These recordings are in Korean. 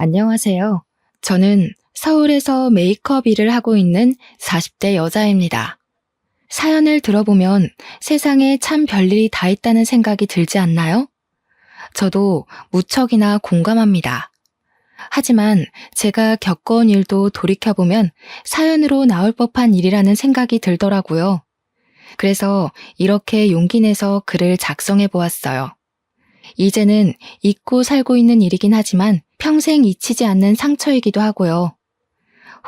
안녕하세요. 저는 서울에서 메이크업 일을 하고 있는 40대 여자입니다. 사연을 들어보면 세상에 참 별일이 다 있다는 생각이 들지 않나요? 저도 무척이나 공감합니다. 하지만 제가 겪어온 일도 돌이켜보면 사연으로 나올 법한 일이라는 생각이 들더라고요. 그래서 이렇게 용기 내서 글을 작성해 보았어요. 이제는 잊고 살고 있는 일이긴 하지만 평생 잊히지 않는 상처이기도 하고요.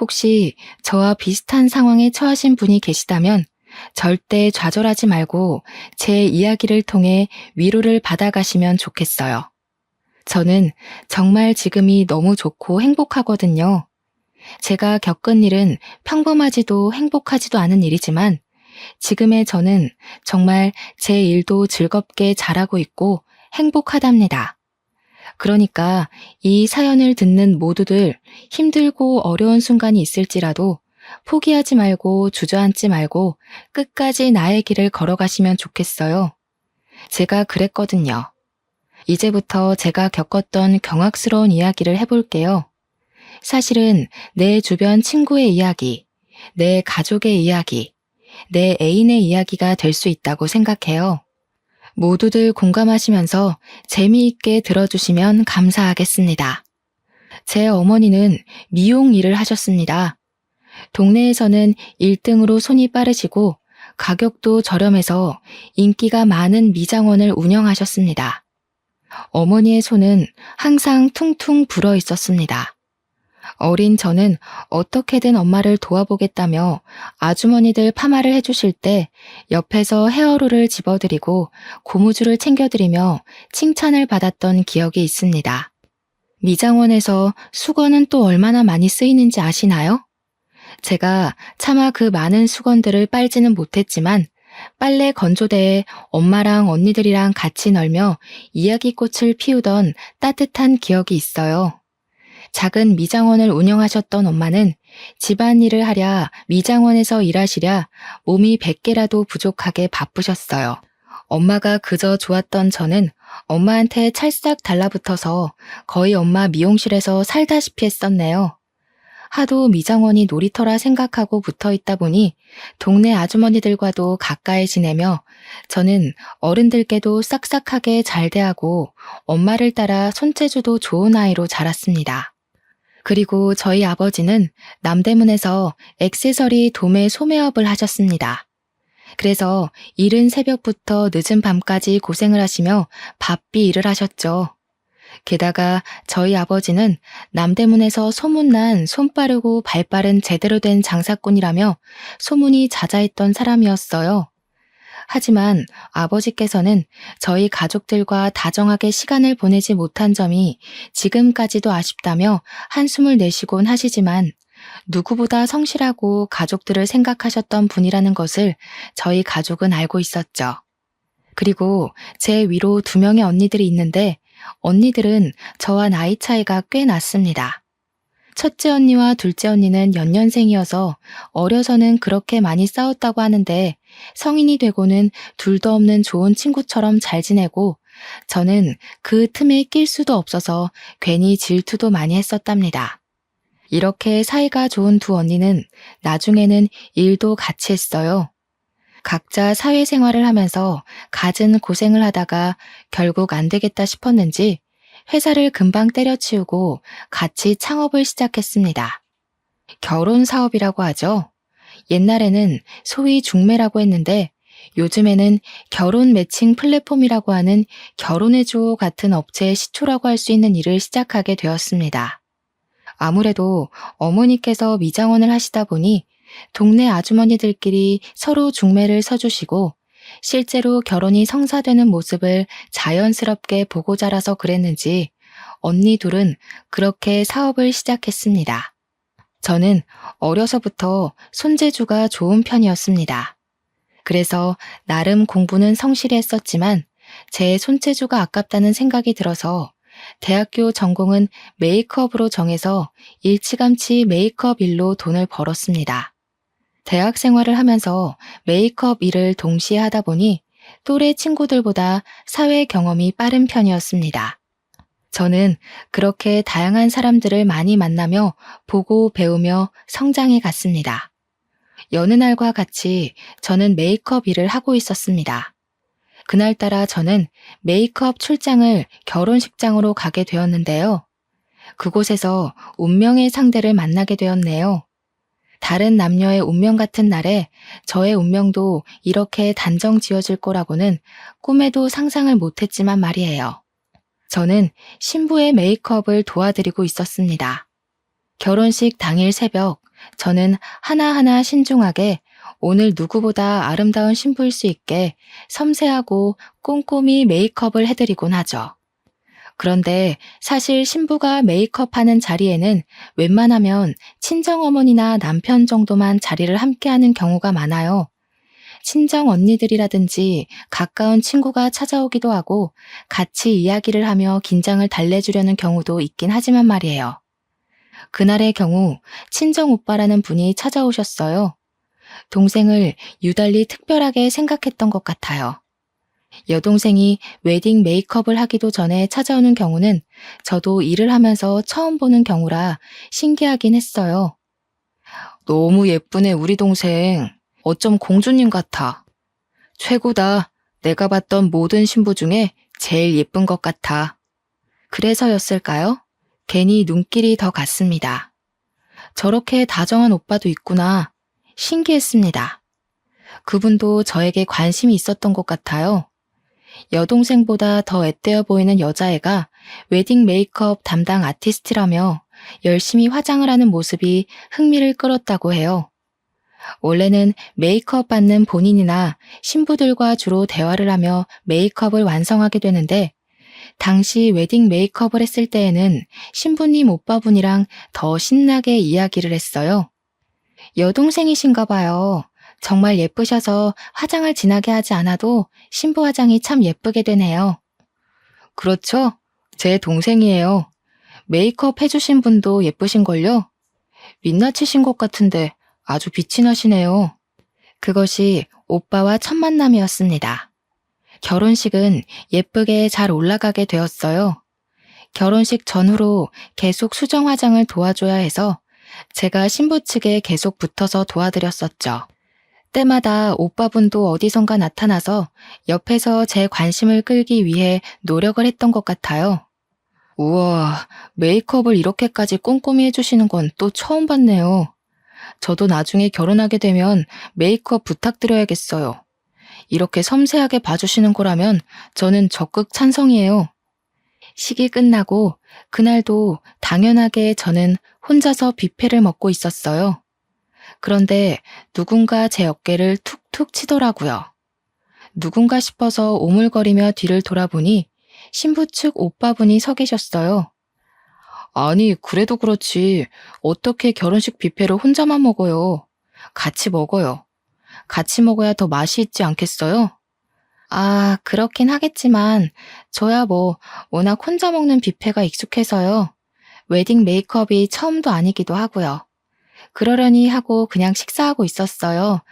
혹시 저와 비슷한 상황에 처하신 분이 계시다면 절대 좌절하지 말고 제 이야기를 통해 위로를 받아가시면 좋겠어요. 저는 정말 지금이 너무 좋고 행복하거든요. 제가 겪은 일은 평범하지도 행복하지도 않은 일이지만 지금의 저는 정말 제 일도 즐겁게 잘하고 있고 행복하답니다. 그러니까 이 사연을 듣는 모두들 힘들고 어려운 순간이 있을지라도 포기하지 말고 주저앉지 말고 끝까지 나의 길을 걸어가시면 좋겠어요. 제가 그랬거든요. 이제부터 제가 겪었던 경악스러운 이야기를 해볼게요. 사실은 내 주변 친구의 이야기, 내 가족의 이야기, 내 애인의 이야기가 될 수 있다고 생각해요. 모두들 공감하시면서 재미있게 들어주시면 감사하겠습니다. 제 어머니는 미용 일을 하셨습니다. 동네에서는 1등으로 손이 빠르시고 가격도 저렴해서 인기가 많은 미장원을 운영하셨습니다. 어머니의 손은 항상 퉁퉁 불어 있었습니다. 어린 저는 어떻게든 엄마를 도와보겠다며 아주머니들 파마를 해주실 때 옆에서 헤어롤을 집어드리고 고무줄을 챙겨드리며 칭찬을 받았던 기억이 있습니다. 미장원에서 수건은 또 얼마나 많이 쓰이는지 아시나요? 제가 차마 그 많은 수건들을 빨지는 못했지만 빨래 건조대에 엄마랑 언니들이랑 같이 널며 이야기꽃을 피우던 따뜻한 기억이 있어요. 작은 미장원을 운영하셨던 엄마는 집안일을 하랴 미장원에서 일하시랴 몸이 100개라도 부족하게 바쁘셨어요. 엄마가 그저 좋았던 저는 엄마한테 찰싹 달라붙어서 거의 엄마 미용실에서 살다시피 했었네요. 하도 미장원이 놀이터라 생각하고 붙어 있다 보니 동네 아주머니들과도 가까이 지내며 저는 어른들께도 싹싹하게 잘 대하고 엄마를 따라 손재주도 좋은 아이로 자랐습니다. 그리고 저희 아버지는 남대문에서 액세서리 도매 소매업을 하셨습니다. 그래서 이른 새벽부터 늦은 밤까지 고생을 하시며 바삐 일을 하셨죠. 게다가 저희 아버지는 남대문에서 소문난 손 빠르고 발 빠른 제대로 된 장사꾼이라며 소문이 자자했던 사람이었어요. 하지만 아버지께서는 저희 가족들과 다정하게 시간을 보내지 못한 점이 지금까지도 아쉽다며 한숨을 내쉬곤 하시지만 누구보다 성실하고 가족들을 생각하셨던 분이라는 것을 저희 가족은 알고 있었죠. 그리고 제 위로 2명의 언니들이 있는데 언니들은 저와 나이 차이가 꽤 났습니다. 첫째 언니와 둘째 언니는 연년생이어서 어려서는 그렇게 많이 싸웠다고 하는데 성인이 되고는 둘도 없는 좋은 친구처럼 잘 지내고 저는 그 틈에 낄 수도 없어서 괜히 질투도 많이 했었답니다. 이렇게 사이가 좋은 2 언니는 나중에는 일도 같이 했어요. 각자 사회생활을 하면서 갖은 고생을 하다가 결국 안 되겠다 싶었는지 회사를 금방 때려치우고 같이 창업을 시작했습니다. 결혼 사업이라고 하죠. 옛날에는 소위 중매라고 했는데 요즘에는 결혼 매칭 플랫폼이라고 하는 결혼해줘 같은 업체의 시초라고 할 수 있는 일을 시작하게 되었습니다. 아무래도 어머니께서 미장원을 하시다 보니 동네 아주머니들끼리 서로 중매를 서주시고 실제로 결혼이 성사되는 모습을 자연스럽게 보고 자라서 그랬는지 언니 둘은 그렇게 사업을 시작했습니다. 저는 어려서부터 손재주가 좋은 편이었습니다. 그래서 나름 공부는 성실히 했었지만 제 손재주가 아깝다는 생각이 들어서 대학교 전공은 메이크업으로 정해서 일찌감치 메이크업 일로 돈을 벌었습니다. 대학 생활을 하면서 메이크업 일을 동시에 하다 보니 또래 친구들보다 사회 경험이 빠른 편이었습니다. 저는 그렇게 다양한 사람들을 많이 만나며 보고 배우며 성장해 갔습니다. 여느 날과 같이 저는 메이크업 일을 하고 있었습니다. 그날따라 저는 메이크업 출장을 결혼식장으로 가게 되었는데요. 그곳에서 운명의 상대를 만나게 되었네요. 다른 남녀의 운명 같은 날에 저의 운명도 이렇게 단정 지어질 거라고는 꿈에도 상상을 못했지만 말이에요. 저는 신부의 메이크업을 도와드리고 있었습니다. 결혼식 당일 새벽, 저는 하나하나 신중하게 오늘 누구보다 아름다운 신부일 수 있게 섬세하고 꼼꼼히 메이크업을 해드리곤 하죠. 그런데 사실 신부가 메이크업하는 자리에는 웬만하면 친정어머니나 남편 정도만 자리를 함께하는 경우가 많아요. 친정 언니들이라든지 가까운 친구가 찾아오기도 하고 같이 이야기를 하며 긴장을 달래주려는 경우도 있긴 하지만 말이에요. 그날의 경우 친정 오빠라는 분이 찾아오셨어요. 동생을 유달리 특별하게 생각했던 것 같아요. 여동생이 웨딩 메이크업을 하기도 전에 찾아오는 경우는 저도 일을 하면서 처음 보는 경우라 신기하긴 했어요. 너무 예쁘네, 우리 동생. 어쩜 공주님 같아. 최고다. 내가 봤던 모든 신부 중에 제일 예쁜 것 같아. 그래서였을까요? 괜히 눈길이 더 갔습니다. 저렇게 다정한 오빠도 있구나. 신기했습니다. 그분도 저에게 관심이 있었던 것 같아요. 여동생보다 더 앳되어 보이는 여자애가 웨딩 메이크업 담당 아티스트라며 열심히 화장을 하는 모습이 흥미를 끌었다고 해요. 원래는 메이크업 받는 본인이나 신부들과 주로 대화를 하며 메이크업을 완성하게 되는데 당시 웨딩 메이크업을 했을 때에는 신부님 오빠분이랑 더 신나게 이야기를 했어요. 여동생이신가 봐요. 정말 예쁘셔서 화장을 진하게 하지 않아도 신부 화장이 참 예쁘게 되네요. 그렇죠? 제 동생이에요. 메이크업 해주신 분도 예쁘신걸요? 민낯이신 것 같은데 아주 빛이 나시네요. 그것이 오빠와 첫 만남이었습니다. 결혼식은 예쁘게 잘 올라가게 되었어요. 결혼식 전후로 계속 수정 화장을 도와줘야 해서 제가 신부 측에 계속 붙어서 도와드렸었죠. 때마다 오빠분도 어디선가 나타나서 옆에서 제 관심을 끌기 위해 노력을 했던 것 같아요. 우와, 메이크업을 이렇게까지 꼼꼼히 해주시는 건 또 처음 봤네요. 저도 나중에 결혼하게 되면 메이크업 부탁드려야겠어요. 이렇게 섬세하게 봐주시는 거라면 저는 적극 찬성이에요. 식이 끝나고 그날도 당연하게 저는 혼자서 뷔페를 먹고 있었어요. 그런데 누군가 제 어깨를 툭툭 치더라고요. 누군가 싶어서 오물거리며 뒤를 돌아보니 신부 측 오빠분이 서 계셨어요. 아니, 그래도 그렇지. 어떻게 결혼식 뷔페를 혼자만 먹어요? 같이 먹어요. 같이 먹어야 더 맛이 있지 않겠어요? 아, 그렇긴 하겠지만 저야 뭐 워낙 혼자 먹는 뷔페가 익숙해서요. 웨딩 메이크업이 처음도 아니기도 하고요. 그러려니 하고 그냥 식사하고 있었어요.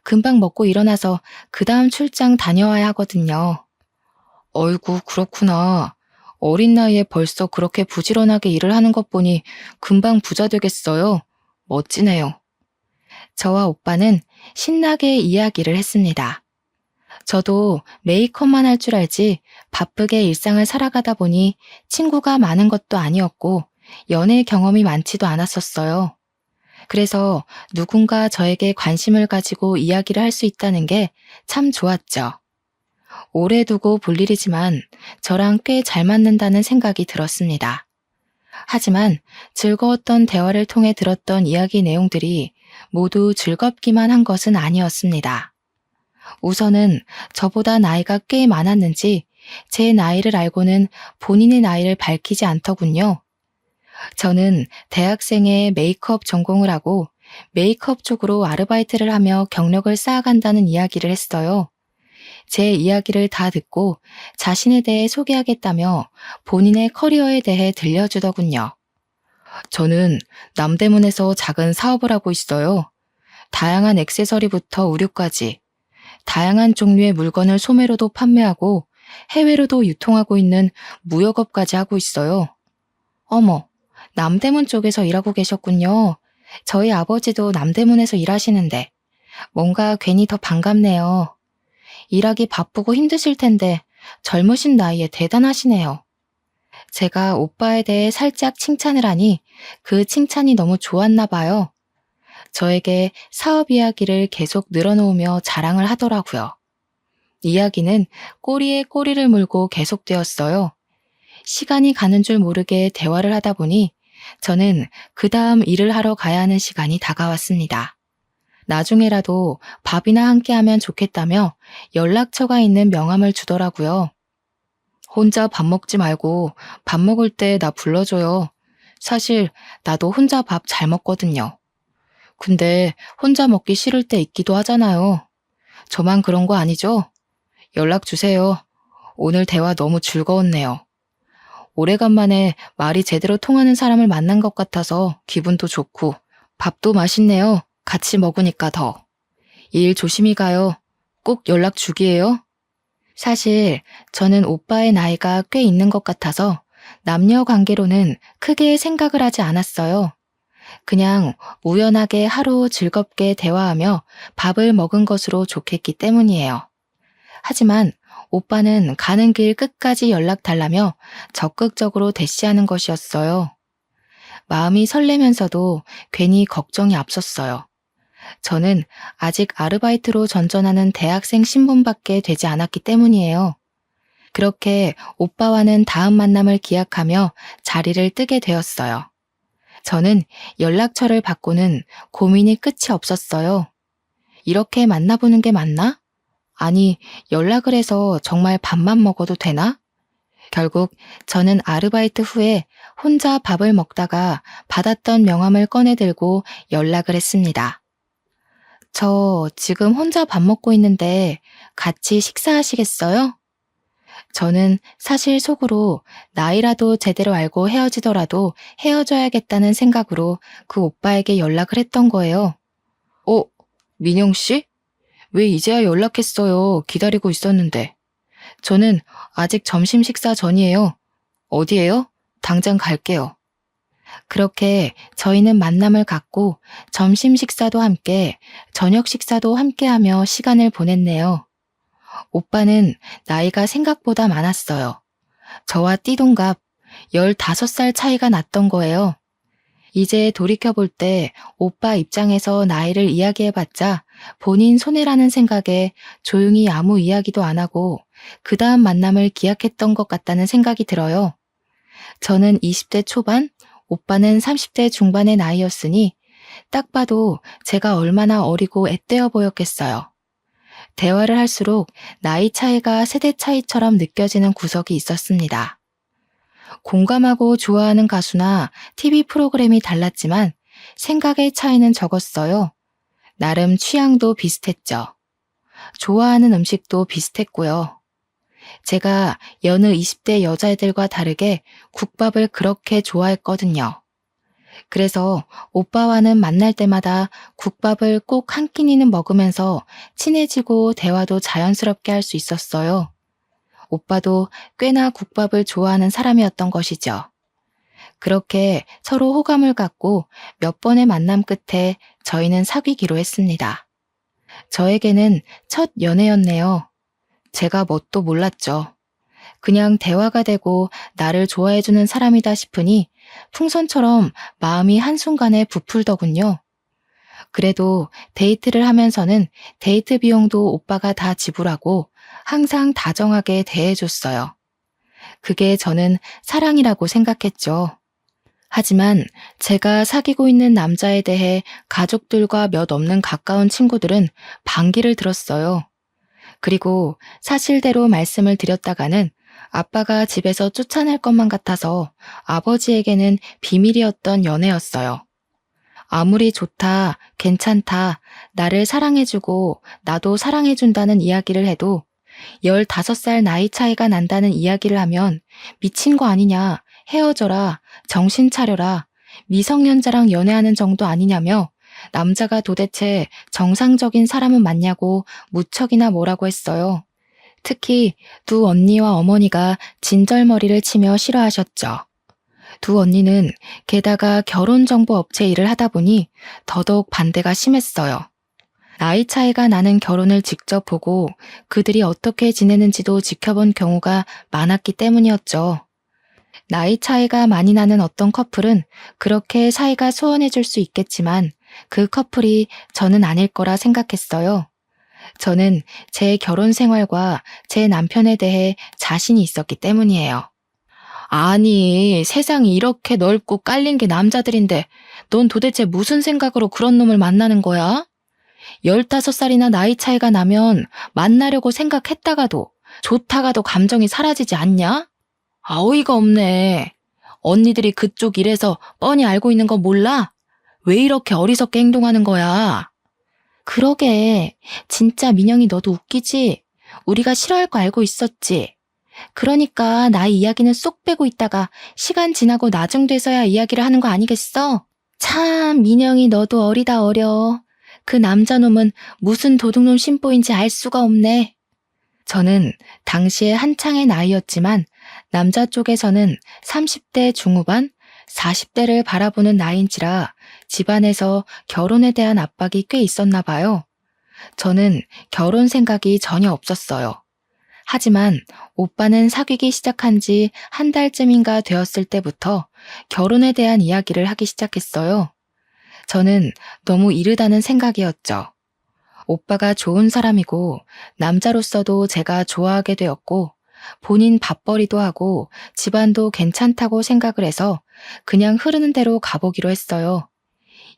금방 먹고 일어나서 그 다음 출장 다녀와야 하거든요. 어이구, 그렇구나. 어린 나이에 벌써 그렇게 부지런하게 일을 하는 것 보니 금방 부자 되겠어요. 멋지네요. 저와 오빠는 신나게 이야기를 했습니다. 저도 메이크업만 할 줄 알지 바쁘게 일상을 살아가다 보니 친구가 많은 것도 아니었고 연애 경험이 많지도 않았었어요. 그래서 누군가 저에게 관심을 가지고 이야기를 할 수 있다는 게 참 좋았죠. 오래 두고 볼 일이지만 저랑 꽤 잘 맞는다는 생각이 들었습니다. 하지만 즐거웠던 대화를 통해 들었던 이야기 내용들이 모두 즐겁기만 한 것은 아니었습니다. 우선은 저보다 나이가 꽤 많았는지 제 나이를 알고는 본인의 나이를 밝히지 않더군요. 저는 대학생의 메이크업 전공을 하고 메이크업 쪽으로 아르바이트를 하며 경력을 쌓아간다는 이야기를 했어요. 제 이야기를 다 듣고 자신에 대해 소개하겠다며 본인의 커리어에 대해 들려주더군요. 저는 남대문에서 작은 사업을 하고 있어요. 다양한 액세서리부터 의류까지 다양한 종류의 물건을 소매로도 판매하고 해외로도 유통하고 있는 무역업까지 하고 있어요. 어머, 남대문 쪽에서 일하고 계셨군요. 저희 아버지도 남대문에서 일하시는데 뭔가 괜히 더 반갑네요. 일하기 바쁘고 힘드실 텐데 젊으신 나이에 대단하시네요. 제가 오빠에 대해 살짝 칭찬을 하니 그 칭찬이 너무 좋았나 봐요. 저에게 사업 이야기를 계속 늘어놓으며 자랑을 하더라고요. 이야기는 꼬리에 꼬리를 물고 계속되었어요. 시간이 가는 줄 모르게 대화를 하다 보니 저는 그 다음 일을 하러 가야 하는 시간이 다가왔습니다. 나중에라도 밥이나 함께 하면 좋겠다며 연락처가 있는 명함을 주더라고요. 혼자 밥 먹지 말고 밥 먹을 때 나 불러줘요. 사실 나도 혼자 밥 잘 먹거든요. 근데 혼자 먹기 싫을 때 있기도 하잖아요. 저만 그런 거 아니죠? 연락 주세요. 오늘 대화 너무 즐거웠네요. 오래간만에 말이 제대로 통하는 사람을 만난 것 같아서 기분도 좋고 밥도 맛있네요. 같이 먹으니까 더. 일 조심히 가요. 꼭 연락 주기예요. 사실 저는 오빠의 나이가 꽤 있는 것 같아서 남녀 관계로는 크게 생각을 하지 않았어요. 그냥 우연하게 하루 즐겁게 대화하며 밥을 먹은 것으로 좋겠기 때문이에요. 하지만 오빠는 가는 길 끝까지 연락 달라며 적극적으로 대시하는 것이었어요. 마음이 설레면서도 괜히 걱정이 앞섰어요. 저는 아직 아르바이트로 전전하는 대학생 신분밖에 되지 않았기 때문이에요. 그렇게 오빠와는 다음 만남을 기약하며 자리를 뜨게 되었어요. 저는 연락처를 받고는 고민이 끝이 없었어요. 이렇게 만나보는 게 맞나? 아니, 연락을 해서 정말 밥만 먹어도 되나? 결국 저는 아르바이트 후에 혼자 밥을 먹다가 받았던 명함을 꺼내 들고 연락을 했습니다. 저 지금 혼자 밥 먹고 있는데 같이 식사하시겠어요? 저는 사실 속으로 나이라도 제대로 알고 헤어지더라도 헤어져야겠다는 생각으로 그 오빠에게 연락을 했던 거예요. 민영 씨? 왜 이제야 연락했어요? 기다리고 있었는데. 저는 아직 점심 식사 전이에요. 어디에요? 당장 갈게요. 그렇게 저희는 만남을 갖고 점심 식사도 함께, 저녁 식사도 함께 하며 시간을 보냈네요. 오빠는 나이가 생각보다 많았어요. 저와 띠동갑 15살 차이가 났던 거예요. 이제 돌이켜볼 때 오빠 입장에서 나이를 이야기해봤자 본인 손해라는 생각에 조용히 아무 이야기도 안 하고 그 다음 만남을 기약했던 것 같다는 생각이 들어요. 저는 20대 초반, 오빠는 30대 중반의 나이였으니 딱 봐도 제가 얼마나 어리고 앳되어 보였겠어요. 대화를 할수록 나이 차이가 세대 차이처럼 느껴지는 구석이 있었습니다. 공감하고 좋아하는 가수나 TV 프로그램이 달랐지만 생각의 차이는 적었어요. 나름 취향도 비슷했죠. 좋아하는 음식도 비슷했고요. 제가 여느 20대 여자애들과 다르게 국밥을 그렇게 좋아했거든요. 그래서 오빠와는 만날 때마다 국밥을 꼭 한 끼니는 먹으면서 친해지고 대화도 자연스럽게 할 수 있었어요. 오빠도 꽤나 국밥을 좋아하는 사람이었던 것이죠. 그렇게 서로 호감을 갖고 몇 번의 만남 끝에 저희는 사귀기로 했습니다. 저에게는 첫 연애였네요. 제가 뭣도 몰랐죠. 그냥 대화가 되고 나를 좋아해주는 사람이다 싶으니 풍선처럼 마음이 한순간에 부풀더군요. 그래도 데이트를 하면서는 데이트 비용도 오빠가 다 지불하고 항상 다정하게 대해줬어요. 그게 저는 사랑이라고 생각했죠. 하지만 제가 사귀고 있는 남자에 대해 가족들과 몇 없는 가까운 친구들은 반기를 들었어요. 그리고 사실대로 말씀을 드렸다가는 아빠가 집에서 쫓아낼 것만 같아서 아버지에게는 비밀이었던 연애였어요. 아무리 좋다, 괜찮다, 나를 사랑해주고 나도 사랑해준다는 이야기를 해도 15살 나이 차이가 난다는 이야기를 하면 미친 거 아니냐, 헤어져라, 정신 차려라, 미성년자랑 연애하는 정도 아니냐며 남자가 도대체 정상적인 사람은 맞냐고 무척이나 뭐라고 했어요. 특히 두 언니와 어머니가 진절머리를 치며 싫어하셨죠. 두 언니는 게다가 결혼정보 업체 일을 하다 보니 더더욱 반대가 심했어요. 나이 차이가 나는 결혼을 직접 보고 그들이 어떻게 지내는지도 지켜본 경우가 많았기 때문이었죠. 나이 차이가 많이 나는 어떤 커플은 그렇게 사이가 소원해질 수 있겠지만 그 커플이 저는 아닐 거라 생각했어요. 저는 제 결혼 생활과 제 남편에 대해 자신이 있었기 때문이에요. 아니, 세상이 이렇게 넓고 깔린 게 남자들인데 넌 도대체 무슨 생각으로 그런 놈을 만나는 거야? 15살이나 나이 차이가 나면 만나려고 생각했다가도 좋다가도 감정이 사라지지 않냐? 어이가 없네. 언니들이 그쪽 일에서 뻔히 알고 있는 거 몰라? 왜 이렇게 어리석게 행동하는 거야? 그러게. 진짜 민영이 너도 웃기지? 우리가 싫어할 거 알고 있었지? 그러니까 나이 이야기는 쏙 빼고 있다가 시간 지나고 나중 돼서야 이야기를 하는 거 아니겠어? 참, 민영이 너도 어리다 어려. 그 남자놈은 무슨 도둑놈 심보인지 알 수가 없네. 저는 당시에 한창의 나이였지만 남자 쪽에서는 30대 중후반, 40대를 바라보는 나이인지라 집안에서 결혼에 대한 압박이 꽤 있었나 봐요. 저는 결혼 생각이 전혀 없었어요. 하지만 오빠는 사귀기 시작한 지 한 달쯤인가 되었을 때부터 결혼에 대한 이야기를 하기 시작했어요. 저는 너무 이르다는 생각이었죠. 오빠가 좋은 사람이고 남자로서도 제가 좋아하게 되었고 본인 밥벌이도 하고 집안도 괜찮다고 생각을 해서 그냥 흐르는 대로 가보기로 했어요.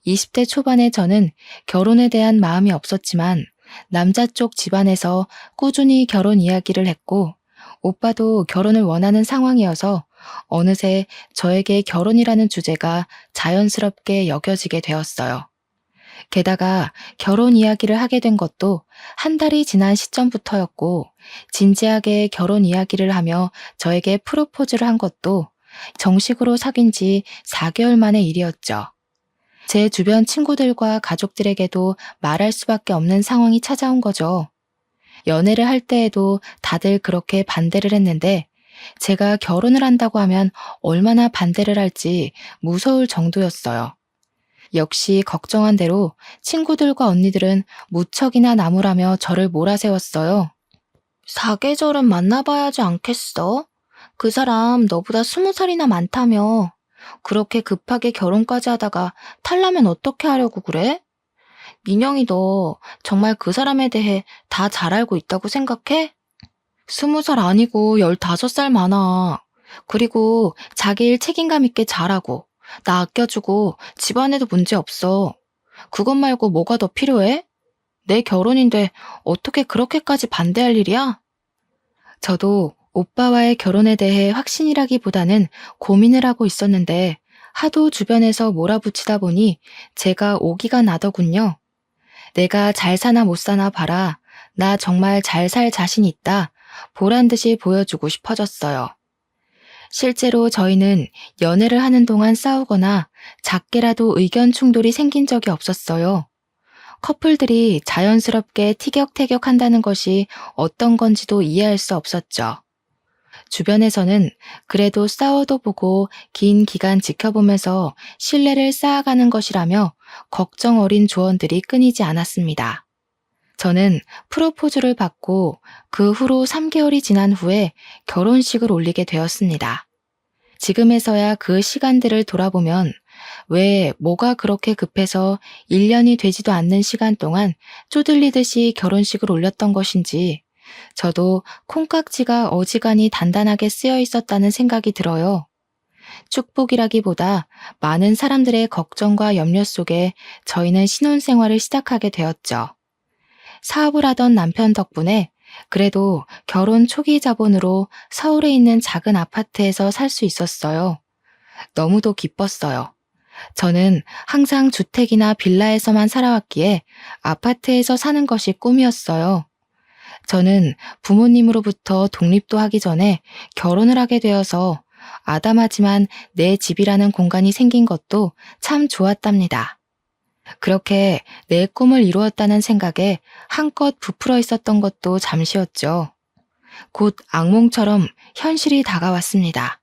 20대 초반에 저는 결혼에 대한 마음이 없었지만 남자 쪽 집안에서 꾸준히 결혼 이야기를 했고 오빠도 결혼을 원하는 상황이어서 어느새 저에게 결혼이라는 주제가 자연스럽게 여겨지게 되었어요. 게다가 결혼 이야기를 하게 된 것도 한 달이 지난 시점부터였고 진지하게 결혼 이야기를 하며 저에게 프로포즈를 한 것도 정식으로 사귄 지 4개월 만의 일이었죠. 제 주변 친구들과 가족들에게도 말할 수밖에 없는 상황이 찾아온 거죠. 연애를 할 때에도 다들 그렇게 반대를 했는데 제가 결혼을 한다고 하면 얼마나 반대를 할지 무서울 정도였어요. 역시 걱정한 대로 친구들과 언니들은 무척이나 나무라며 저를 몰아세웠어요. 사계절은 만나봐야지 않겠어? 그 사람 너보다 20살이나 많다며. 그렇게 급하게 결혼까지 하다가 탈라면 어떻게 하려고 그래? 민영이 너 정말 그 사람에 대해 다 잘 알고 있다고 생각해? 20살 아니고 15살 많아. 그리고 자기 일 책임감 있게 잘하고 나 아껴주고 집안에도 문제 없어. 그것 말고 뭐가 더 필요해? 내 결혼인데 어떻게 그렇게까지 반대할 일이야? 저도 오빠와의 결혼에 대해 확신이라기보다는 고민을 하고 있었는데 하도 주변에서 몰아붙이다 보니 제가 오기가 나더군요. 내가 잘 사나 못 사나 봐라. 나 정말 잘 살 자신 있다. 보란 듯이 보여주고 싶어졌어요. 실제로 저희는 연애를 하는 동안 싸우거나 작게라도 의견 충돌이 생긴 적이 없었어요. 커플들이 자연스럽게 티격태격한다는 것이 어떤 건지도 이해할 수 없었죠. 주변에서는 그래도 싸워도 보고 긴 기간 지켜보면서 신뢰를 쌓아가는 것이라며 걱정 어린 조언들이 끊이지 않았습니다. 저는 프로포즈를 받고 그 후로 3개월이 지난 후에 결혼식을 올리게 되었습니다. 지금에서야 그 시간들을 돌아보면 왜 뭐가 그렇게 급해서 1년이 되지도 않는 시간 동안 쪼들리듯이 결혼식을 올렸던 것인지 저도 콩깍지가 어지간히 단단하게 쓰여 있었다는 생각이 들어요. 축복이라기보다 많은 사람들의 걱정과 염려 속에 저희는 신혼생활을 시작하게 되었죠. 사업을 하던 남편 덕분에 그래도 결혼 초기 자본으로 서울에 있는 작은 아파트에서 살 수 있었어요. 너무도 기뻤어요. 저는 항상 주택이나 빌라에서만 살아왔기에 아파트에서 사는 것이 꿈이었어요. 저는 부모님으로부터 독립도 하기 전에 결혼을 하게 되어서 아담하지만 내 집이라는 공간이 생긴 것도 참 좋았답니다. 그렇게 내 꿈을 이루었다는 생각에 한껏 부풀어 있었던 것도 잠시였죠. 곧 악몽처럼 현실이 다가왔습니다.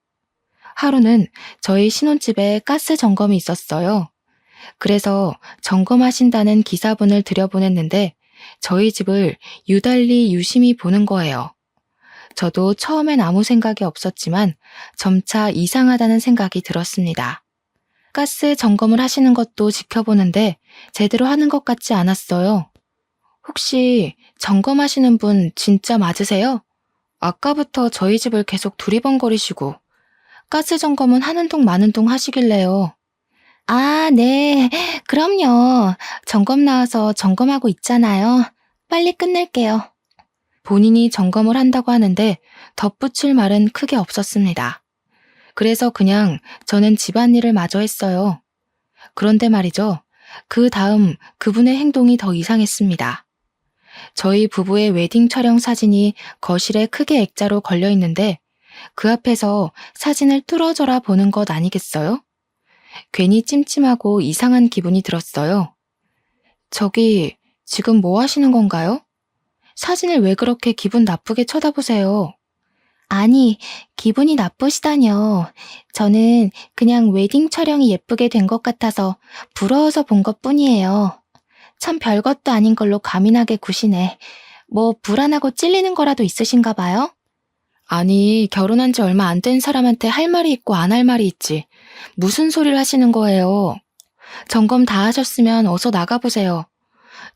하루는 저희 신혼집에 가스 점검이 있었어요. 그래서 점검하신다는 기사분을 들여보냈는데 저희 집을 유달리 유심히 보는 거예요. 저도 처음엔 아무 생각이 없었지만 점차 이상하다는 생각이 들었습니다. 가스 점검을 하시는 것도 지켜보는데 제대로 하는 것 같지 않았어요. 혹시 점검하시는 분 진짜 맞으세요? 아까부터 저희 집을 계속 두리번거리시고 가스 점검은 하는 동 마는 동 하시길래요. 아, 네. 그럼요. 점검 나와서 점검하고 있잖아요. 빨리 끝낼게요. 본인이 점검을 한다고 하는데 덧붙일 말은 크게 없었습니다. 그래서 그냥 저는 집안일을 마저 했어요. 그런데 말이죠. 그 다음 그분의 행동이 더 이상했습니다. 저희 부부의 웨딩 촬영 사진이 거실에 크게 액자로 걸려 있는데 그 앞에서 사진을 뚫어져라 보는 것 아니겠어요? 괜히 찜찜하고 이상한 기분이 들었어요. 저기, 지금 뭐 하시는 건가요? 사진을 왜 그렇게 기분 나쁘게 쳐다보세요? 아니, 기분이 나쁘시다뇨. 저는 그냥 웨딩 촬영이 예쁘게 된 것 같아서 부러워서 본 것뿐이에요. 참 별것도 아닌 걸로 과민하게 구시네. 뭐 불안하고 찔리는 거라도 있으신가 봐요? 아니, 결혼한 지 얼마 안 된 사람한테 할 말이 있고 안 할 말이 있지. 무슨 소리를 하시는 거예요? 점검 다 하셨으면 어서 나가보세요.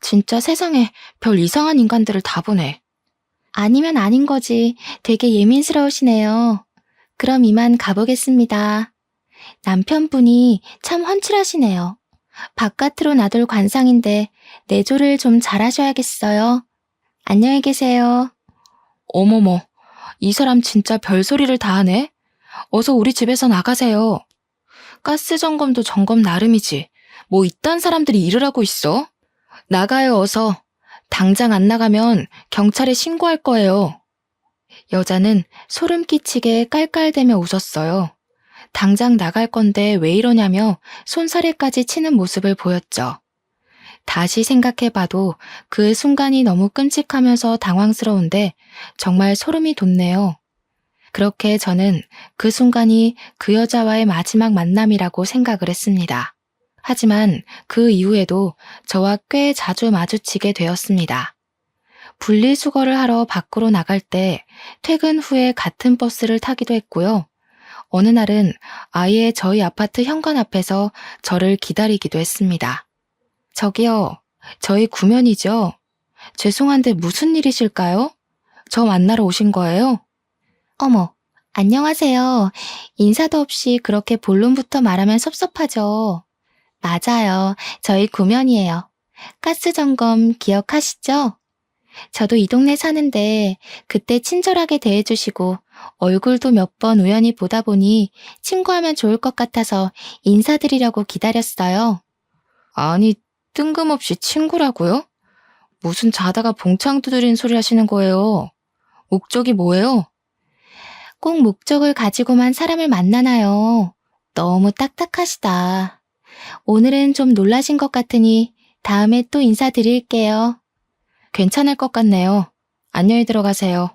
진짜 세상에 별 이상한 인간들을 다 보네. 아니면 아닌 거지. 되게 예민스러우시네요. 그럼 이만 가보겠습니다. 남편분이 참 훤칠하시네요. 바깥으로 나돌 관상인데 내조를 좀 잘하셔야겠어요. 안녕히 계세요. 어머머, 이 사람 진짜 별소리를 다 하네? 어서 우리 집에서 나가세요. 가스 점검도 점검 나름이지. 뭐 이딴 사람들이 일을 하고 있어? 나가요, 어서. 당장 안 나가면 경찰에 신고할 거예요. 여자는 소름 끼치게 깔깔대며 웃었어요. 당장 나갈 건데 왜 이러냐며 손사래까지 치는 모습을 보였죠. 다시 생각해봐도 그 순간이 너무 끔찍하면서 당황스러운데 정말 소름이 돋네요. 그렇게 저는 그 순간이 그 여자와의 마지막 만남이라고 생각을 했습니다. 하지만 그 이후에도 저와 꽤 자주 마주치게 되었습니다. 분리수거를 하러 밖으로 나갈 때 퇴근 후에 같은 버스를 타기도 했고요. 어느 날은 아예 저희 아파트 현관 앞에서 저를 기다리기도 했습니다. 저기요, 저희 구면이죠? 죄송한데 무슨 일이실까요? 저 만나러 오신 거예요? 어머, 안녕하세요. 인사도 없이 그렇게 본론부터 말하면 섭섭하죠. 맞아요. 저희 구면이에요. 가스 점검 기억하시죠? 저도 이 동네 사는데 그때 친절하게 대해주시고 얼굴도 몇 번 우연히 보다 보니 친구하면 좋을 것 같아서 인사드리려고 기다렸어요. 아니, 뜬금없이 친구라고요? 무슨 자다가 봉창 두드린 소리 하시는 거예요? 목적이 뭐예요? 꼭 목적을 가지고만 사람을 만나나요? 너무 딱딱하시다. 오늘은 좀 놀라신 것 같으니 다음에 또 인사드릴게요. 괜찮을 것 같네요. 안녕히 들어가세요.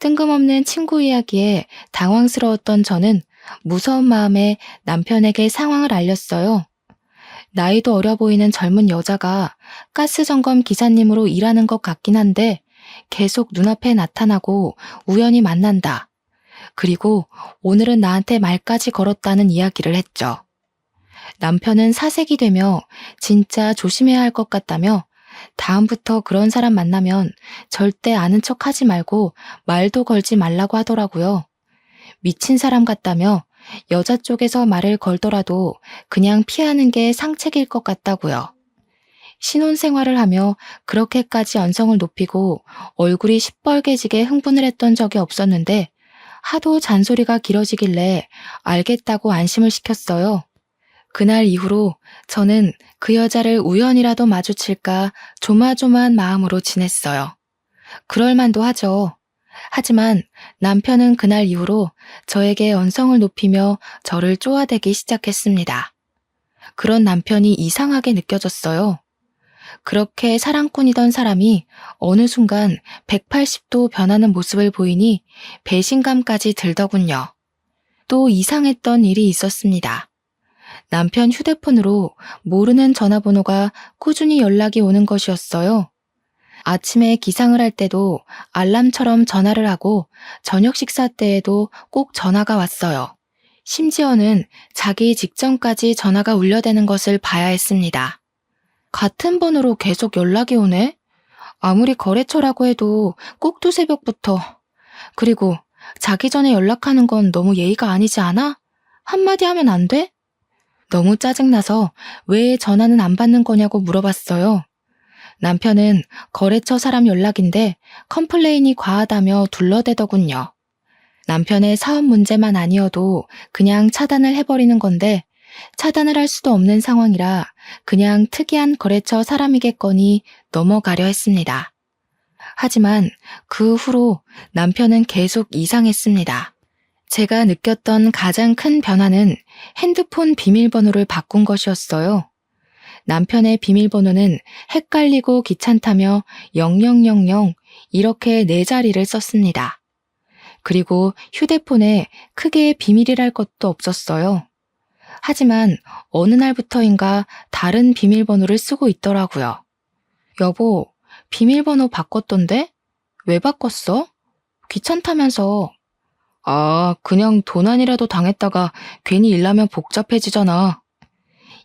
뜬금없는 친구 이야기에 당황스러웠던 저는 무서운 마음에 남편에게 상황을 알렸어요. 나이도 어려 보이는 젊은 여자가 가스 점검 기사님으로 일하는 것 같긴 한데 계속 눈앞에 나타나고 우연히 만난다. 그리고 오늘은 나한테 말까지 걸었다는 이야기를 했죠. 남편은 사색이 되며 진짜 조심해야 할 것 같다며 다음부터 그런 사람 만나면 절대 아는 척 하지 말고 말도 걸지 말라고 하더라고요. 미친 사람 같다며 여자 쪽에서 말을 걸더라도 그냥 피하는 게 상책일 것 같다고요. 신혼생활을 하며 그렇게까지 언성을 높이고 얼굴이 시뻘개지게 흥분을 했던 적이 없었는데 하도 잔소리가 길어지길래 알겠다고 안심을 시켰어요. 그날 이후로 저는 그 여자를 우연이라도 마주칠까 조마조마한 마음으로 지냈어요. 그럴 만도 하죠. 하지만 남편은 그날 이후로 저에게 언성을 높이며 저를 쪼아대기 시작했습니다. 그런 남편이 이상하게 느껴졌어요. 그렇게 사랑꾼이던 사람이 어느 순간 180도 변하는 모습을 보이니 배신감까지 들더군요. 또 이상했던 일이 있었습니다. 남편 휴대폰으로 모르는 전화번호가 꾸준히 연락이 오는 것이었어요. 아침에 기상을 할 때도 알람처럼 전화를 하고 저녁 식사 때에도 꼭 전화가 왔어요. 심지어는 자기 직전까지 전화가 울려대는 것을 봐야 했습니다. 같은 번호로 계속 연락이 오네? 아무리 거래처라고 해도 꼭두 새벽부터. 그리고 자기 전에 연락하는 건 너무 예의가 아니지 않아? 한마디 하면 안 돼? 너무 짜증나서 왜 전화는 안 받는 거냐고 물어봤어요. 남편은 거래처 사람 연락인데 컴플레인이 과하다며 둘러대더군요. 남편의 사업 문제만 아니어도 그냥 차단을 해버리는 건데 차단을 할 수도 없는 상황이라 그냥 특이한 거래처 사람이겠거니 넘어가려 했습니다. 하지만 그 후로 남편은 계속 이상했습니다. 제가 느꼈던 가장 큰 변화는 핸드폰 비밀번호를 바꾼 것이었어요. 남편의 비밀번호는 헷갈리고 귀찮다며 0000 이렇게 4자리를 썼습니다. 그리고 휴대폰에 크게 비밀이랄 것도 없었어요. 하지만 어느 날부터인가 다른 비밀번호를 쓰고 있더라고요. 여보, 비밀번호 바꿨던데? 왜 바꿨어? 귀찮다면서. 아, 그냥 도난이라도 당했다가 괜히 일나면 복잡해지잖아.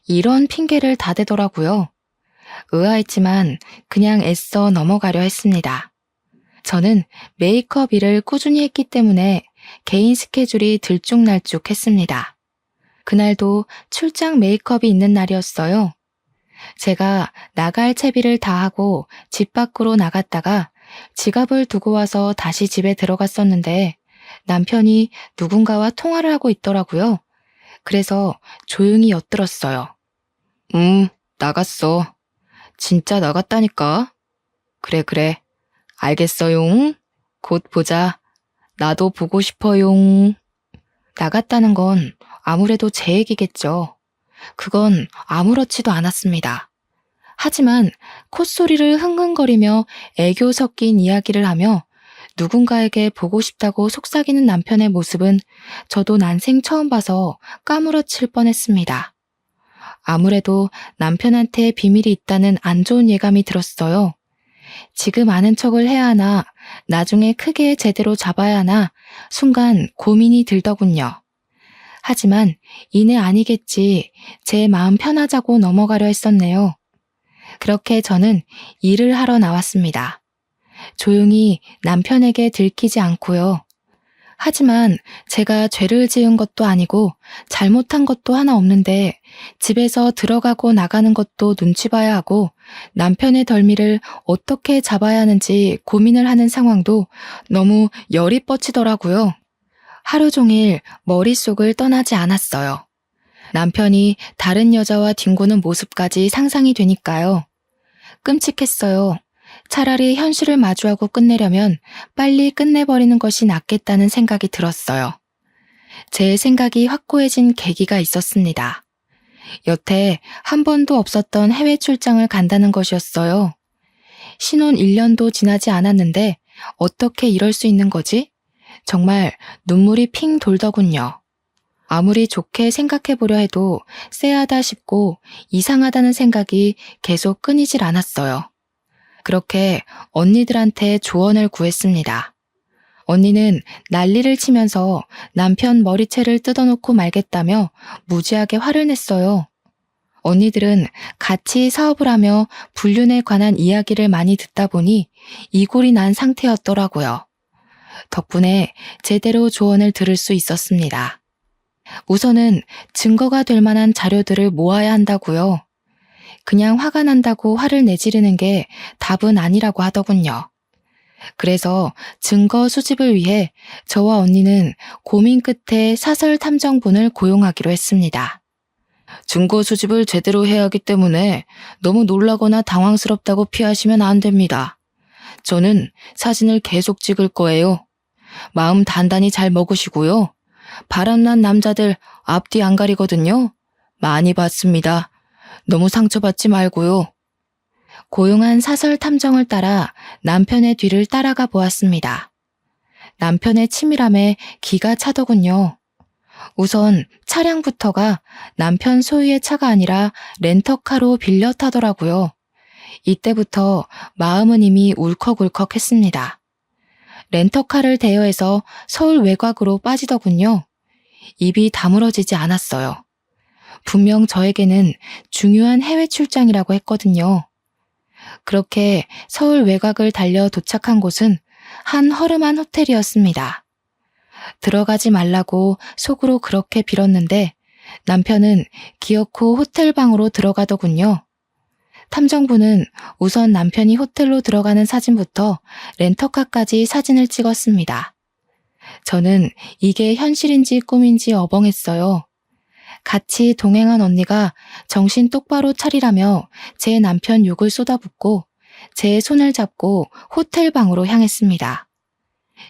이런 핑계를 다 대더라고요. 의아했지만 그냥 애써 넘어가려 했습니다. 저는 메이크업 일을 꾸준히 했기 때문에 개인 스케줄이 들쭉날쭉했습니다. 그날도 출장 메이크업이 있는 날이었어요. 제가 나갈 채비를 다 하고 집 밖으로 나갔다가 지갑을 두고 와서 다시 집에 들어갔었는데 남편이 누군가와 통화를 하고 있더라고요. 그래서 조용히 엿들었어요. 나갔어. 진짜 나갔다니까. 그래. 알겠어용. 곧 보자. 나도 보고 싶어용. 나갔다는 건 아무래도 제 얘기겠죠. 그건 아무렇지도 않았습니다. 하지만 콧소리를 흥흥거리며 애교 섞인 이야기를 하며 누군가에게 보고 싶다고 속삭이는 남편의 모습은 저도 난생 처음 봐서 까무러칠 뻔했습니다. 아무래도 남편한테 비밀이 있다는 안 좋은 예감이 들었어요. 지금 아는 척을 해야 하나, 나중에 크게 제대로 잡아야 하나, 순간 고민이 들더군요. 하지만 이내 아니겠지, 제 마음 편하자고 넘어가려 했었네요. 그렇게 저는 일을 하러 나왔습니다. 조용히 남편에게 들키지 않고요. 하지만 제가 죄를 지은 것도 아니고 잘못한 것도 하나 없는데 집에서 들어가고 나가는 것도 눈치 봐야 하고 남편의 덜미를 어떻게 잡아야 하는지 고민을 하는 상황도 너무 열이 뻗치더라고요. 하루 종일 머릿속을 떠나지 않았어요. 남편이 다른 여자와 뒹구는 모습까지 상상이 되니까요. 끔찍했어요. 차라리 현실을 마주하고 끝내려면 빨리 끝내버리는 것이 낫겠다는 생각이 들었어요. 제 생각이 확고해진 계기가 있었습니다. 여태 한 번도 없었던 해외 출장을 간다는 것이었어요. 신혼 1년도 지나지 않았는데 어떻게 이럴 수 있는 거지? 정말 눈물이 핑 돌더군요. 아무리 좋게 생각해보려 해도 쎄하다 싶고 이상하다는 생각이 계속 끊이질 않았어요. 그렇게 언니들한테 조언을 구했습니다. 언니는 난리를 치면서 남편 머리채를 뜯어놓고 말겠다며 무지하게 화를 냈어요. 언니들은 같이 사업을 하며 불륜에 관한 이야기를 많이 듣다 보니 이골이 난 상태였더라고요. 덕분에 제대로 조언을 들을 수 있었습니다. 우선은 증거가 될 만한 자료들을 모아야 한다고요. 그냥 화가 난다고 화를 내지르는 게 답은 아니라고 하더군요. 그래서 증거 수집을 위해 저와 언니는 고민 끝에 사설 탐정분을 고용하기로 했습니다. 증거 수집을 제대로 해야 하기 때문에 너무 놀라거나 당황스럽다고 피하시면 안 됩니다. 저는 사진을 계속 찍을 거예요. 마음 단단히 잘 먹으시고요. 바람난 남자들 앞뒤 안 가리거든요. 많이 봤습니다. 너무 상처받지 말고요. 고용한 사설 탐정을 따라 남편의 뒤를 따라가 보았습니다. 남편의 치밀함에 기가 차더군요. 우선 차량부터가 남편 소유의 차가 아니라 렌터카로 빌려 타더라고요. 이때부터 마음은 이미 울컥울컥했습니다. 렌터카를 대여해서 서울 외곽으로 빠지더군요. 입이 다물어지지 않았어요. 분명 저에게는 중요한 해외 출장이라고 했거든요. 그렇게 서울 외곽을 달려 도착한 곳은 한 허름한 호텔이었습니다. 들어가지 말라고 속으로 그렇게 빌었는데 남편은 기어코 호텔 방으로 들어가더군요. 탐정부는 우선 남편이 호텔로 들어가는 사진부터 렌터카까지 사진을 찍었습니다. 저는 이게 현실인지 꿈인지 어벙했어요. 같이 동행한 언니가 정신 똑바로 차리라며 제 남편 욕을 쏟아붓고 제 손을 잡고 호텔 방으로 향했습니다.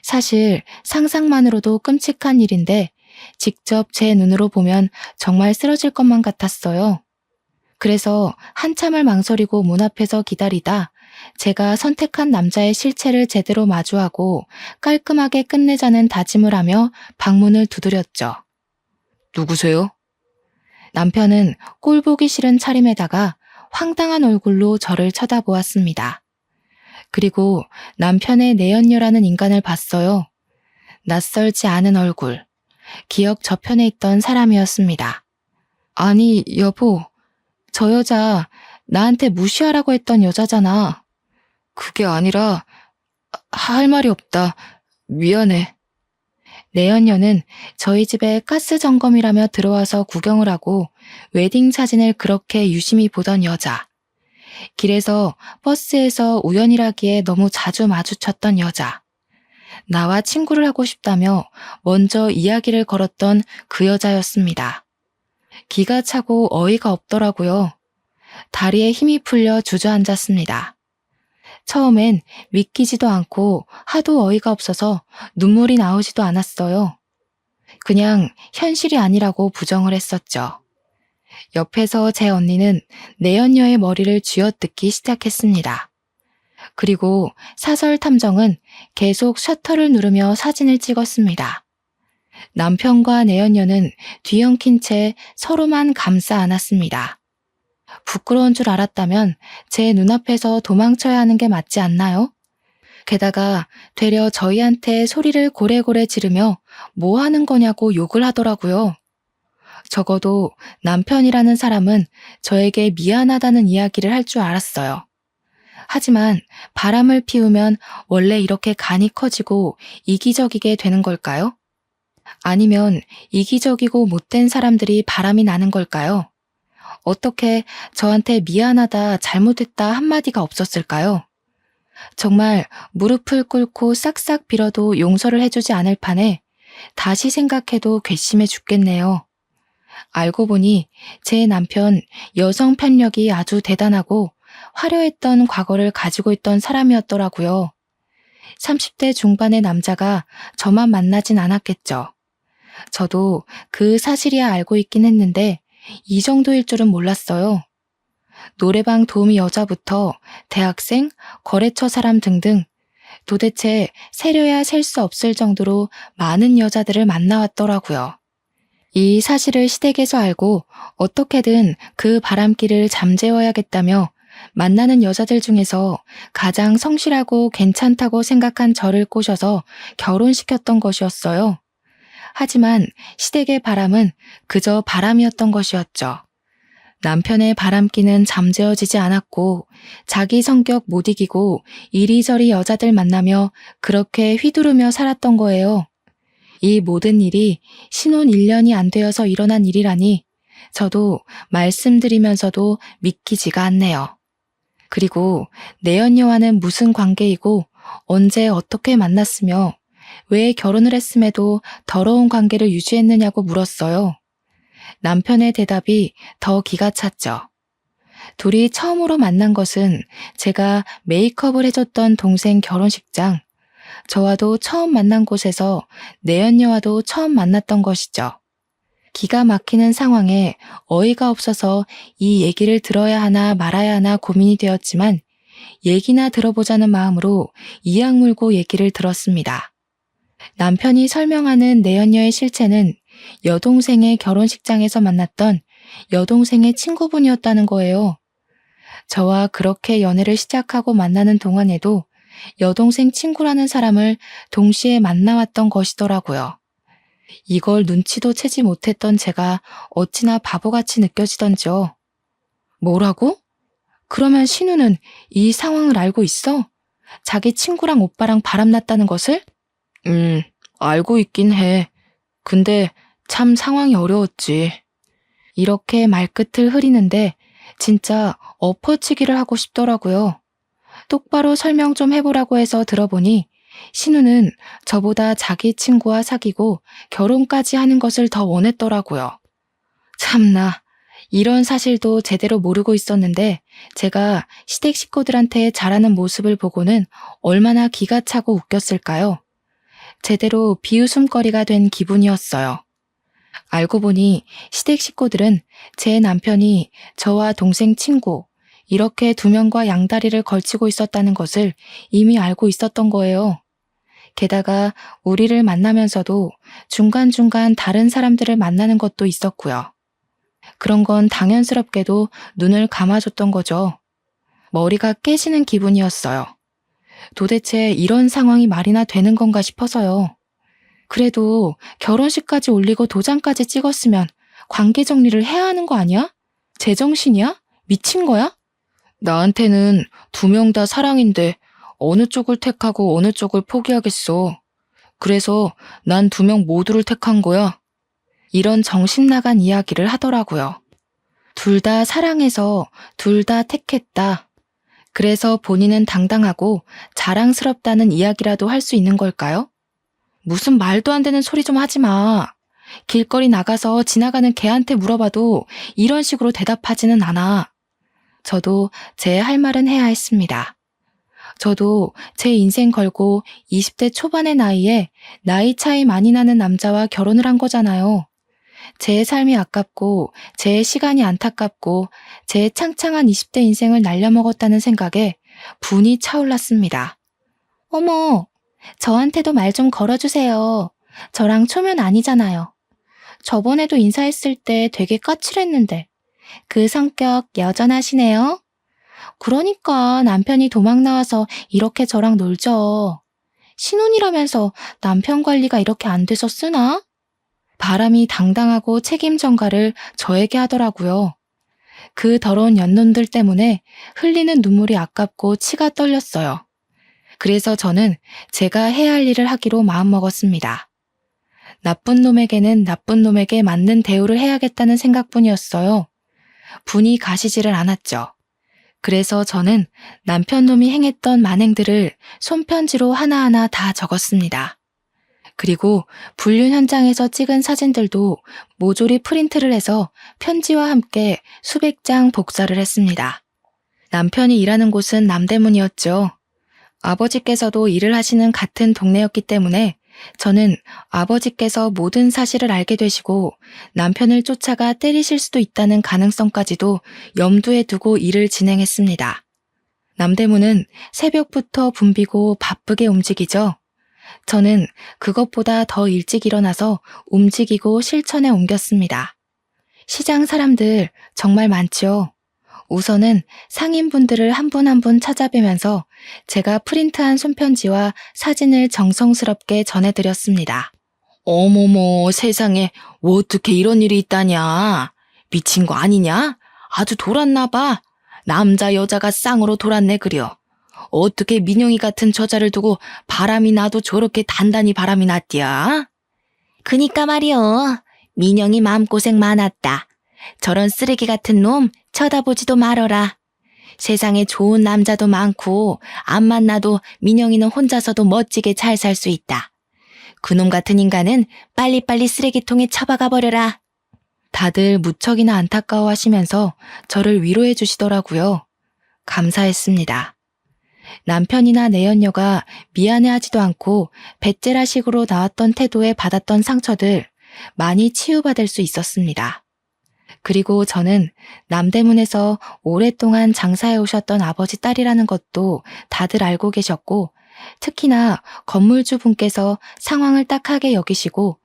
사실 상상만으로도 끔찍한 일인데 직접 제 눈으로 보면 정말 쓰러질 것만 같았어요. 그래서 한참을 망설이고 문 앞에서 기다리다 제가 선택한 남자의 실체를 제대로 마주하고 깔끔하게 끝내자는 다짐을 하며 방문을 두드렸죠. 누구세요? 남편은 꼴보기 싫은 차림에다가 황당한 얼굴로 저를 쳐다보았습니다. 그리고 남편의 내연녀라는 인간을 봤어요. 낯설지 않은 얼굴, 기억 저편에 있던 사람이었습니다. 아니, 여보, 저 여자 나한테 무시하라고 했던 여자잖아. 그게 아니라 할 말이 없다. 미안해. 내연녀는 저희 집에 가스 점검이라며 들어와서 구경을 하고 웨딩 사진을 그렇게 유심히 보던 여자. 길에서 버스에서 우연이라기에 너무 자주 마주쳤던 여자. 나와 친구를 하고 싶다며 먼저 이야기를 걸었던 그 여자였습니다. 기가 차고 어이가 없더라고요. 다리에 힘이 풀려 주저앉았습니다. 처음엔 믿기지도 않고 하도 어이가 없어서 눈물이 나오지도 않았어요. 그냥 현실이 아니라고 부정을 했었죠. 옆에서 제 언니는 내연녀의 머리를 쥐어뜯기 시작했습니다. 그리고 사설 탐정은 계속 셔터를 누르며 사진을 찍었습니다. 남편과 내연녀는 뒤엉킨 채 서로만 감싸 안았습니다. 부끄러운 줄 알았다면 제 눈앞에서 도망쳐야 하는 게 맞지 않나요? 게다가 되려 저희한테 소리를 고래고래 지르며 뭐 하는 거냐고 욕을 하더라고요. 적어도 남편이라는 사람은 저에게 미안하다는 이야기를 할 줄 알았어요. 하지만 바람을 피우면 원래 이렇게 간이 커지고 이기적이게 되는 걸까요? 아니면 이기적이고 못된 사람들이 바람이 나는 걸까요? 어떻게 저한테 미안하다, 잘못했다 한마디가 없었을까요? 정말 무릎을 꿇고 싹싹 빌어도 용서를 해주지 않을 판에 다시 생각해도 괘씸해 죽겠네요. 알고 보니 제 남편 여성 편력이 아주 대단하고 화려했던 과거를 가지고 있던 사람이었더라고요. 30대 중반의 남자가 저만 만나진 않았겠죠. 저도 그 사실이야 알고 있긴 했는데 이 정도일 줄은 몰랐어요. 노래방 도우미 여자부터 대학생, 거래처 사람 등등 도대체 세려야 셀 수 없을 정도로 많은 여자들을 만나왔더라고요. 이 사실을 시댁에서 알고 어떻게든 그 바람길을 잠재워야겠다며 만나는 여자들 중에서 가장 성실하고 괜찮다고 생각한 저를 꼬셔서 결혼시켰던 것이었어요. 하지만 시댁의 바람은 그저 바람이었던 것이었죠. 남편의 바람기는 잠재워지지 않았고 자기 성격 못 이기고 이리저리 여자들 만나며 그렇게 휘두르며 살았던 거예요. 이 모든 일이 신혼 1년이 안 되어서 일어난 일이라니 저도 말씀드리면서도 믿기지가 않네요. 그리고 내연녀와는 무슨 관계이고 언제 어떻게 만났으며 왜 결혼을 했음에도 더러운 관계를 유지했느냐고 물었어요. 남편의 대답이 더 기가 찼죠. 둘이 처음으로 만난 것은 제가 메이크업을 해줬던 동생 결혼식장, 저와도 처음 만난 곳에서 내연녀와도 처음 만났던 것이죠. 기가 막히는 상황에 어이가 없어서 이 얘기를 들어야 하나 말아야 하나 고민이 되었지만 얘기나 들어보자는 마음으로 이악 물고 얘기를 들었습니다. 남편이 설명하는 내연녀의 실체는 여동생의 결혼식장에서 만났던 여동생의 친구분이었다는 거예요. 저와 그렇게 연애를 시작하고 만나는 동안에도 여동생 친구라는 사람을 동시에 만나왔던 것이더라고요. 이걸 눈치도 채지 못했던 제가 어찌나 바보같이 느껴지던지요. 뭐라고? 그러면 신우는 이 상황을 알고 있어? 자기 친구랑 오빠랑 바람났다는 것을? 알고 있긴 해. 근데 참 상황이 어려웠지. 이렇게 말끝을 흐리는데 진짜 엎어치기를 하고 싶더라고요. 똑바로 설명 좀 해보라고 해서 들어보니 신우는 저보다 자기 친구와 사귀고 결혼까지 하는 것을 더 원했더라고요. 참나, 이런 사실도 제대로 모르고 있었는데 제가 시댁 식구들한테 잘하는 모습을 보고는 얼마나 기가 차고 웃겼을까요? 제대로 비웃음거리가 된 기분이었어요. 알고 보니 시댁 식구들은 제 남편이 저와 동생 친구, 이렇게 두 명과 양다리를 걸치고 있었다는 것을 이미 알고 있었던 거예요. 게다가 우리를 만나면서도 중간중간 다른 사람들을 만나는 것도 있었고요. 그런 건 당연스럽게도 눈을 감아줬던 거죠. 머리가 깨지는 기분이었어요. 도대체 이런 상황이 말이나 되는 건가 싶어서요. 그래도 결혼식까지 올리고 도장까지 찍었으면 관계 정리를 해야 하는 거 아니야? 제정신이야? 미친 거야? 나한테는 두 명 다 사랑인데 어느 쪽을 택하고 어느 쪽을 포기하겠어. 그래서 난 두 명 모두를 택한 거야. 이런 정신 나간 이야기를 하더라고요. 둘 다 사랑해서 둘 다 택했다. 그래서 본인은 당당하고 자랑스럽다는 이야기라도 할 수 있는 걸까요? 무슨 말도 안 되는 소리 좀 하지 마. 길거리 나가서 지나가는 개한테 물어봐도 이런 식으로 대답하지는 않아. 저도 제 할 말은 해야 했습니다. 저도 제 인생 걸고 20대 초반의 나이에 나이 차이 많이 나는 남자와 결혼을 한 거잖아요. 제 삶이 아깝고 제 시간이 안타깝고 제 창창한 20대 인생을 날려먹었다는 생각에 분이 차올랐습니다. 어머, 저한테도 말 좀 걸어주세요. 저랑 초면 아니잖아요. 저번에도 인사했을 때 되게 까칠했는데 그 성격 여전하시네요. 그러니까 남편이 도망 나와서 이렇게 저랑 놀죠. 신혼이라면서 남편 관리가 이렇게 안 돼서 쓰나? 바람이 당당하고 책임 전가를 저에게 하더라고요. 그 더러운 연놈들 때문에 흘리는 눈물이 아깝고 치가 떨렸어요. 그래서 저는 제가 해야 할 일을 하기로 마음먹었습니다. 나쁜 놈에게는 나쁜 놈에게 맞는 대우를 해야겠다는 생각뿐이었어요. 분이 가시지를 않았죠. 그래서 저는 남편 놈이 행했던 만행들을 손편지로 하나하나 다 적었습니다. 그리고 불륜 현장에서 찍은 사진들도 모조리 프린트를 해서 편지와 함께 수백 장 복사를 했습니다. 남편이 일하는 곳은 남대문이었죠. 아버지께서도 일을 하시는 같은 동네였기 때문에 저는 아버지께서 모든 사실을 알게 되시고 남편을 쫓아가 때리실 수도 있다는 가능성까지도 염두에 두고 일을 진행했습니다. 남대문은 새벽부터 붐비고 바쁘게 움직이죠. 저는 그것보다 더 일찍 일어나서 움직이고 실천에 옮겼습니다. 시장 사람들 정말 많죠. 우선은 상인분들을 한 분 한 분 찾아뵈면서 제가 프린트한 손편지와 사진을 정성스럽게 전해드렸습니다. 어머머, 세상에 어떻게 이런 일이 있다냐? 미친 거 아니냐? 아주 돌았나 봐. 남자 여자가 쌍으로 돌았네 그려. 어떻게 민영이 같은 저자를 두고 바람이 나도 저렇게 단단히 바람이 났디야? 그니까 말이여. 민영이 마음고생 많았다. 저런 쓰레기 같은 놈 쳐다보지도 말어라. 세상에 좋은 남자도 많고 안 만나도 민영이는 혼자서도 멋지게 잘 살 수 있다. 그놈 같은 인간은 빨리빨리 쓰레기통에 처박아 버려라. 다들 무척이나 안타까워하시면서 저를 위로해 주시더라고요. 감사했습니다. 남편이나 내연녀가 미안해하지도 않고 배째라식으로 나왔던 태도에 받았던 상처들 많이 치유받을 수 있었습니다. 그리고 저는 남대문에서 오랫동안 장사해 오셨던 아버지 딸이라는 것도 다들 알고 계셨고, 특히나 건물주 분께서 상황을 딱하게 여기시고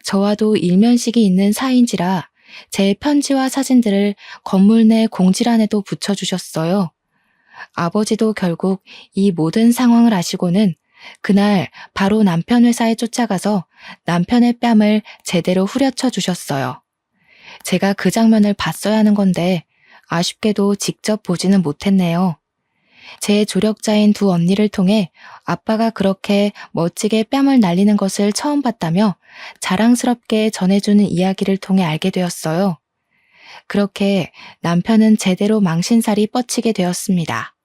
저와도 일면식이 있는 사이인지라 제 편지와 사진들을 건물 내 공지란에도 붙여주셨어요. 아버지도 결국 이 모든 상황을 아시고는 그날 바로 남편 회사에 쫓아가서 남편의 뺨을 제대로 후려쳐 주셨어요. 제가 그 장면을 봤어야 하는 건데 아쉽게도 직접 보지는 못했네요. 제 조력자인 두 언니를 통해 아빠가 그렇게 멋지게 뺨을 날리는 것을 처음 봤다며 자랑스럽게 전해주는 이야기를 통해 알게 되었어요. 그렇게 남편은 제대로 망신살이 뻗치게 되었습니다.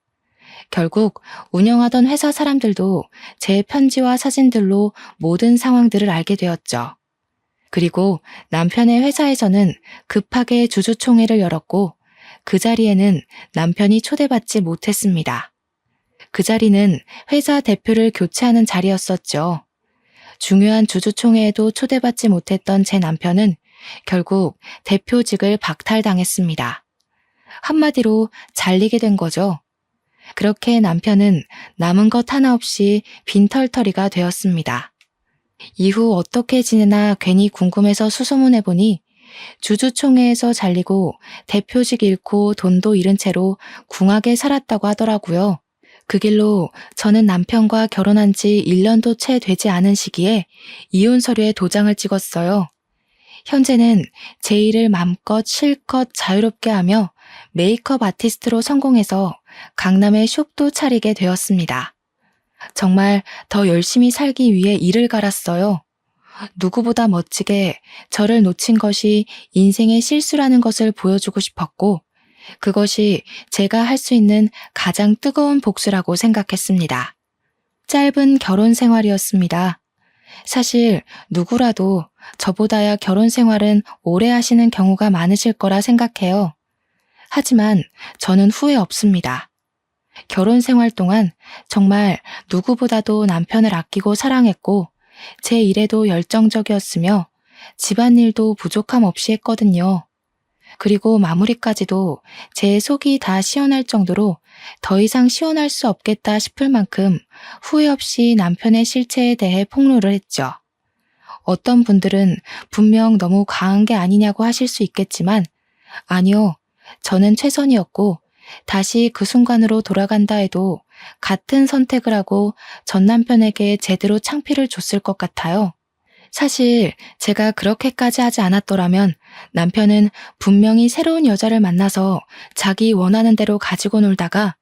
결국 운영하던 회사 사람들도 제 편지와 사진들로 모든 상황들을 알게 되었죠. 그리고 남편의 회사에서는 급하게 주주총회를 열었고 그 자리에는 남편이 초대받지 못했습니다. 그 자리는 회사 대표를 교체하는 자리였었죠. 중요한 주주총회에도 초대받지 못했던 제 남편은 결국 대표직을 박탈당했습니다. 한마디로 잘리게 된 거죠. 그렇게 남편은 남은 것 하나 없이 빈털터리가 되었습니다. 이후 어떻게 지내나 괜히 궁금해서 수소문해보니 주주총회에서 잘리고 대표직 잃고 돈도 잃은 채로 궁하게 살았다고 하더라고요. 그 길로 저는 남편과 결혼한 지 1년도 채 되지 않은 시기에 이혼 서류에 도장을 찍었어요. 현재는 제 일을 맘껏 실컷 자유롭게 하며 메이크업 아티스트로 성공해서 강남에 숍도 차리게 되었습니다. 정말 더 열심히 살기 위해 이를 갈았어요. 누구보다 멋지게 저를 놓친 것이 인생의 실수라는 것을 보여주고 싶었고, 그것이 제가 할 수 있는 가장 뜨거운 복수라고 생각했습니다. 짧은 결혼 생활이었습니다. 사실 누구라도 저보다야 결혼 생활은 오래 하시는 경우가 많으실 거라 생각해요. 하지만 저는 후회 없습니다. 결혼 생활 동안 정말 누구보다도 남편을 아끼고 사랑했고 제 일에도 열정적이었으며 집안일도 부족함 없이 했거든요. 그리고 마무리까지도 제 속이 다 시원할 정도로 더 이상 시원할 수 없겠다 싶을 만큼 후회 없이 남편의 실체에 대해 폭로를 했죠. 어떤 분들은 분명 너무 과한 게 아니냐고 하실 수 있겠지만 아니요, 저는 최선이었고 다시 그 순간으로 돌아간다 해도 같은 선택을 하고 전 남편에게 제대로 창피를 줬을 것 같아요. 사실 제가 그렇게까지 하지 않았더라면 남편은 분명히 새로운 여자를 만나서 자기 원하는 대로 가지고 놀다가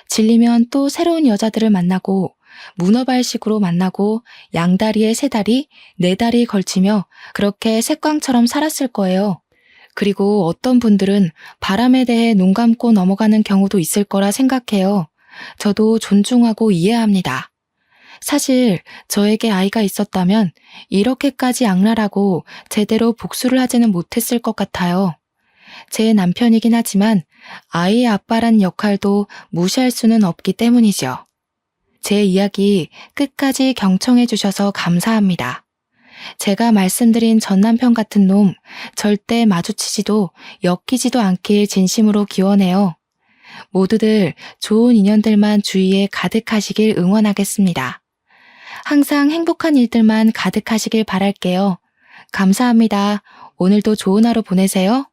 질리면 또 새로운 여자들을 만나고 문어발식으로 만나고 양다리에 세 다리, 네 다리 걸치며 그렇게 색광처럼 살았을 거예요. 그리고 어떤 분들은 바람에 대해 눈 감고 넘어가는 경우도 있을 거라 생각해요. 저도 존중하고 이해합니다. 사실 저에게 아이가 있었다면 이렇게까지 악랄하고 제대로 복수를 하지는 못했을 것 같아요. 제 남편이긴 하지만 아이의 아빠란 역할도 무시할 수는 없기 때문이죠. 제 이야기 끝까지 경청해 주셔서 감사합니다. 제가 말씀드린 전 남편 같은 놈 절대 마주치지도 엮이지도 않길 진심으로 기원해요. 모두들 좋은 인연들만 주위에 가득하시길 응원하겠습니다. 항상 행복한 일들만 가득하시길 바랄게요. 감사합니다. 오늘도 좋은 하루 보내세요.